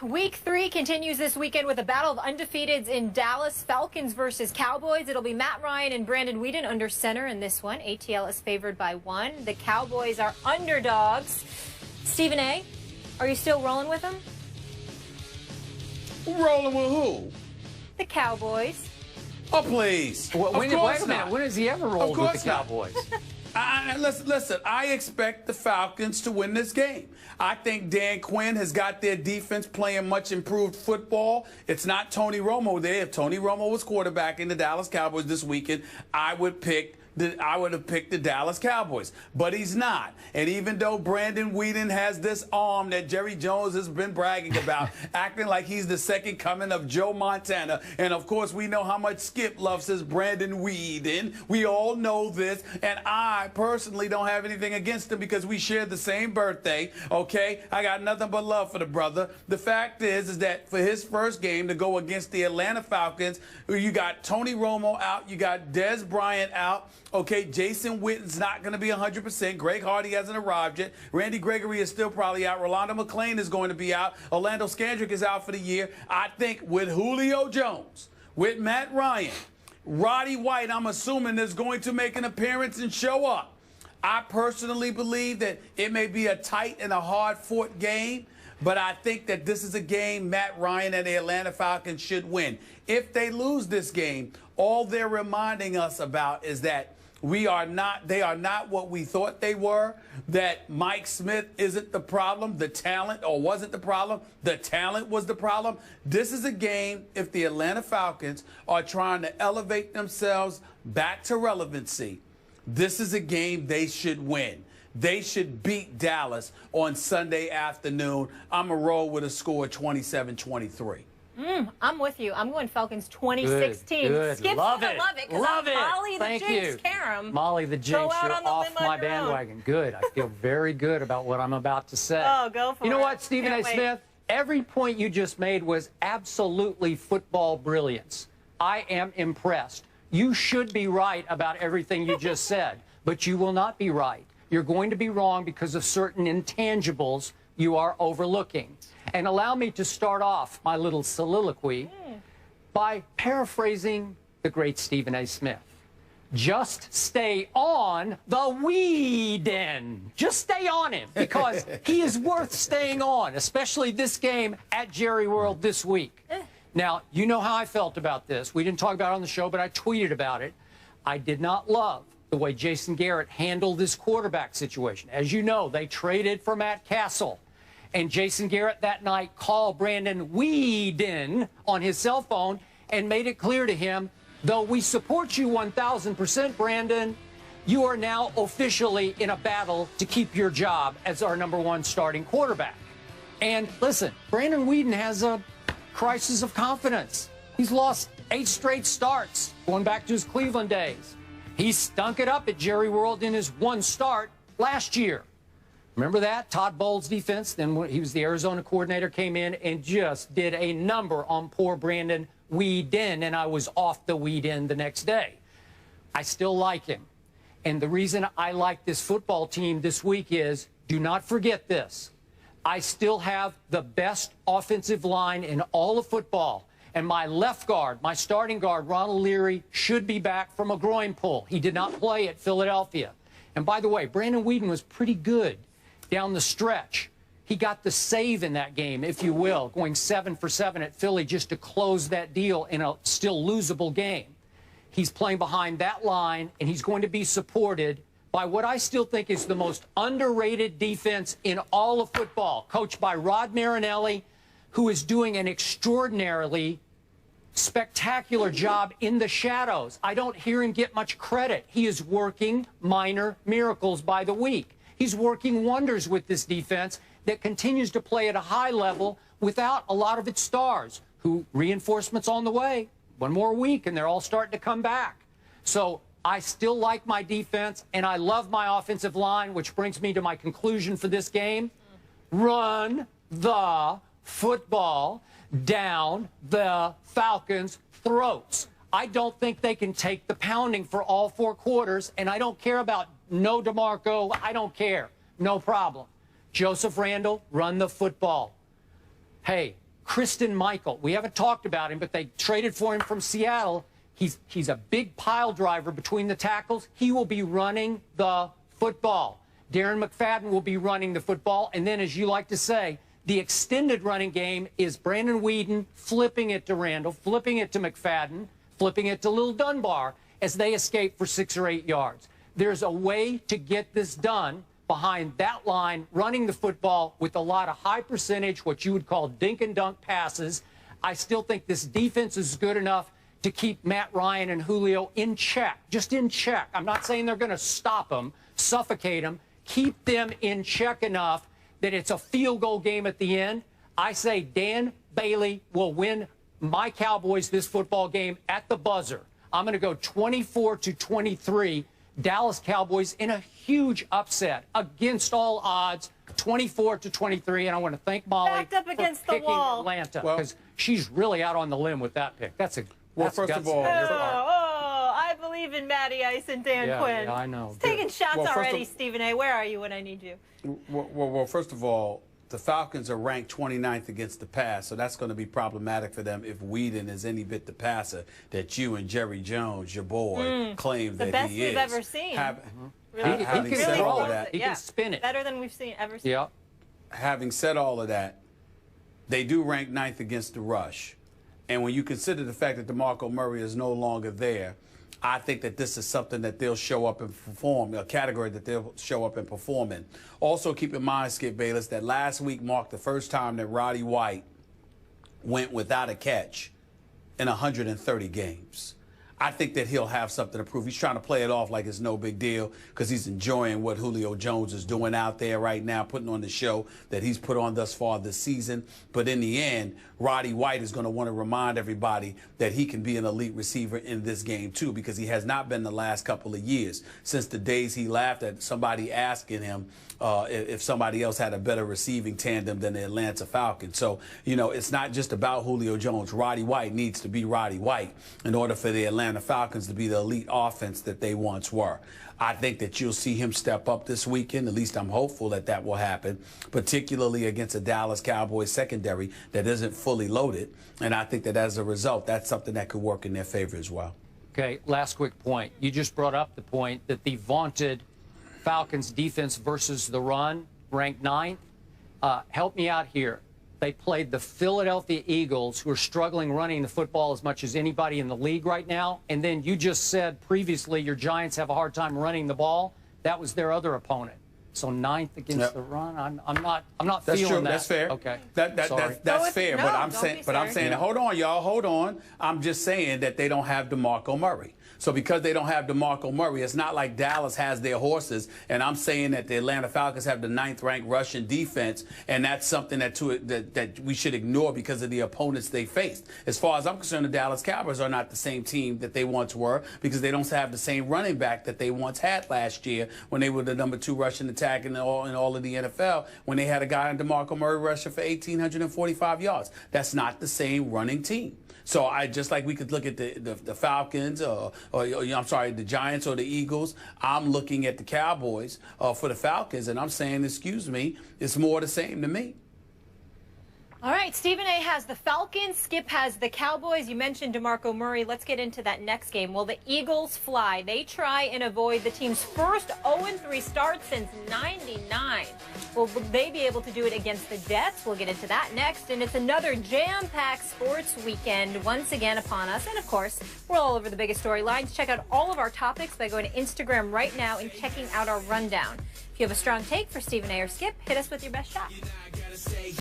Week 3 continues this weekend with a battle of undefeateds in Dallas. Falcons versus Cowboys. It'll be Matt Ryan and Brandon Weeden under center in this one. ATL is favored by 1. The Cowboys are underdogs. Stephen A., are you still rolling with them? Rolling with who? The Cowboys. Oh, please. Wait a minute. When has he ever rolled with the Cowboys? Listen, I expect the Falcons to win this game. I think Dan Quinn has got their defense playing much improved football. It's not Tony Romo there. If Tony Romo was quarterbacking the Dallas Cowboys this weekend, I would have picked the Dallas Cowboys, but he's not. And even though Brandon Weeden has this arm that Jerry Jones has been bragging about, acting like he's the second coming of Joe Montana, and of course we know how much Skip loves his Brandon Weeden. We all know this, and I personally don't have anything against him because we share the same birthday, okay? I got nothing but love for the brother. The fact is that for his first game to go against the Atlanta Falcons, you got Tony Romo out, you got Dez Bryant out, okay, Jason Witten's not going to be 100%. Greg Hardy hasn't arrived yet. Randy Gregory is still probably out. Rolando McClain is going to be out. Orlando Scandrick is out for the year. I think with Julio Jones, with Matt Ryan, Roddy White, I'm assuming, is going to make an appearance and show up. I personally believe that it may be a tight and a hard-fought game, but I think that this is a game Matt Ryan and the Atlanta Falcons should win. If they lose this game, all they're reminding us about is that they are not what we thought they were, that Mike Smith isn't the problem, the talent, or wasn't the problem, the talent was the problem. This is a game, if the Atlanta Falcons are trying to elevate themselves back to relevancy, this is a game they should win. They should beat Dallas on Sunday afternoon. I'm going to roll with a score of 27-23. I'm with you. I'm going Falcons 2016. Good. Skip's Love it. Love it. Love it. Molly the Thank Jinx you. Karam. Molly the Jinx, out you're on the off limb on my your own. bandwagon. Good. I feel very good about what I'm about to say. Oh, go for it. You know what, Stephen A. Can't wait. Smith? Every point you just made was absolutely football brilliance. I am impressed. You should be right about everything you just said, but you will not be right. You're going to be wrong because of certain intangibles you are overlooking. And allow me to start off my little soliloquy by paraphrasing the great Stephen A. Smith. Just stay on the Weeden. Just stay on him because he is worth staying on, especially this game at Jerry World this week. Now, you know how I felt about this. We didn't talk about it on the show, but I tweeted about it. I did not love the way Jason Garrett handled this quarterback situation. As you know, they traded for Matt Castle. And Jason Garrett that night called Brandon Weeden on his cell phone and made it clear to him, though we support you 1,000%, Brandon, you are now officially in a battle to keep your job as our #1 starting quarterback. And listen, Brandon Weeden has a crisis of confidence. He's lost 8 straight starts going back to his Cleveland days. He stunk it up at Jerry World in his 1 start last year. Remember that? Todd Bowles' defense, then when he was the Arizona coordinator, came in and just did a number on poor Brandon Weeden, and I was off the Weeden the next day. I still like him. And the reason I like this football team this week is, do not forget this, I still have the best offensive line in all of football. And my left guard, my starting guard, Ronald Leary, should be back from a groin pull. He did not play at Philadelphia. And by the way, Brandon Weeden was pretty good down the stretch. He got the save in that game, if you will, going 7 for 7 at Philly just to close that deal in a still losable game. He's playing behind that line, and he's going to be supported by what I still think is the most underrated defense in all of football, coached by Rod Marinelli, who is doing an extraordinarily spectacular job in the shadows. I don't hear him get much credit. He is working minor miracles by the week. He's working wonders with this defense that continues to play at a high level without a lot of its stars, who reinforcements on the way. 1 more week, and they're all starting to come back. So I still like my defense, and I love my offensive line, which brings me to my conclusion for this game. Run the football down the Falcons' throats. I don't think they can take the pounding for all 4 quarters, and I don't care about no DeMarco. I don't care. No problem. Joseph Randle, run the football. Hey, Kristen Michael. We haven't talked about him, but they traded for him from Seattle. He's a big pile driver between the tackles. He will be running the football. Darren McFadden will be running the football. And then, as you like to say, the extended running game is Brandon Weeden flipping it to Randall, flipping it to McFadden, flipping it to Lil Dunbar as they escape for 6 or 8 yards. There's a way to get this done behind that line, running the football with a lot of high percentage, what you would call dink and dunk passes. I still think this defense is good enough to keep Matt Ryan and Julio in check, just in check. I'm not saying they're going to stop them, suffocate them, keep them in check enough that it's a field goal game at the end. I say Dan Bailey will win my Cowboys this football game at the buzzer. I'm going to go 24-23, Dallas Cowboys in a huge upset against all odds, 24-23. And I want to thank Molly backed up against for the picking wall. Atlanta, because she's really out on the limb with that pick. That's first of all, I believe in Matty Ice and Dan Quinn. Yeah, I know. He's taking shots already, Stephen A. Where are you when I need you? Well, first of all, the Falcons are ranked 29th against the pass, so that's going to be problematic for them if Weeden is any bit the passer that you and Jerry Jones, your boy, claim that he is. The best we've ever seen. He can said throw all of it. that, He can spin it. Better than we've ever seen. Yeah. having said all of that, they do rank 9th against the rush. And when you consider the fact that DeMarco Murray is no longer there, I think that this is something that they'll show up and perform, a category that they'll show up and perform in. Also, keep in mind, Skip Bayless, that last week marked the first time that Roddy White went without a catch in 130 games. I think that he'll have something to prove. He's trying to play it off like it's no big deal because he's enjoying what Julio Jones is doing out there right now, putting on the show that he's put on thus far this season. But in the end, Roddy White is going to want to remind everybody that he can be an elite receiver in this game, too, because he has not been the last couple of years. Since the days he laughed at somebody asking him if somebody else had a better receiving tandem than the Atlanta Falcons. So, you know, it's not just about Julio Jones. Roddy White needs to be Roddy White in order for the Atlanta Falcons to be the elite offense that they once were. I think that you'll see him step up this weekend. At least I'm hopeful that that will happen, particularly against a Dallas Cowboys secondary that isn't fully loaded. And I think that as a result, that's something that could work in their favor as well. Okay, last quick point. You just brought up the point that the vaunted Falcons defense versus the run, ranked 9th. Help me out here. They played the Philadelphia Eagles, who are struggling running the football as much as anybody in the league right now. And then you just said previously your Giants have a hard time running the ball. That was their other opponent. So 9th against the run. I'm not That's feeling true. that. That's fair. Okay. That's fair. No, but I'm saying, hold on, y'all, hold on. I'm just saying that they don't have DeMarco Murray. So because they don't have DeMarco Murray, it's not like Dallas has their horses. And I'm saying that the Atlanta Falcons have the 9th-ranked rushing defense, and that's something that we should ignore because of the opponents they faced. As far as I'm concerned, the Dallas Cowboys are not the same team that they once were because they don't have the same running back that they once had last year when they were the number 2 rushing attack in all of the NFL, when they had a guy in DeMarco Murray rushing for 1,845 yards. That's not the same running team. So I just like we could look at the Falcons or I'm sorry, the Giants or the Eagles. I'm looking at the Cowboys for the Falcons, and I'm saying, excuse me, it's more the same to me. All right, Stephen A. has the Falcons. Skip has the Cowboys. You mentioned DeMarco Murray. Let's get into that next game. Will the Eagles fly? They try and avoid the team's first 0-3 start since '99. Will they be able to do it against the Jets? We'll get into that next. And it's another jam-packed sports weekend once again upon us. And, of course, we're all over the biggest storylines. Check out all of our topics by going to Instagram right now and checking out our rundown. If you have a strong take for Stephen A. or Skip, hit us with your best shot.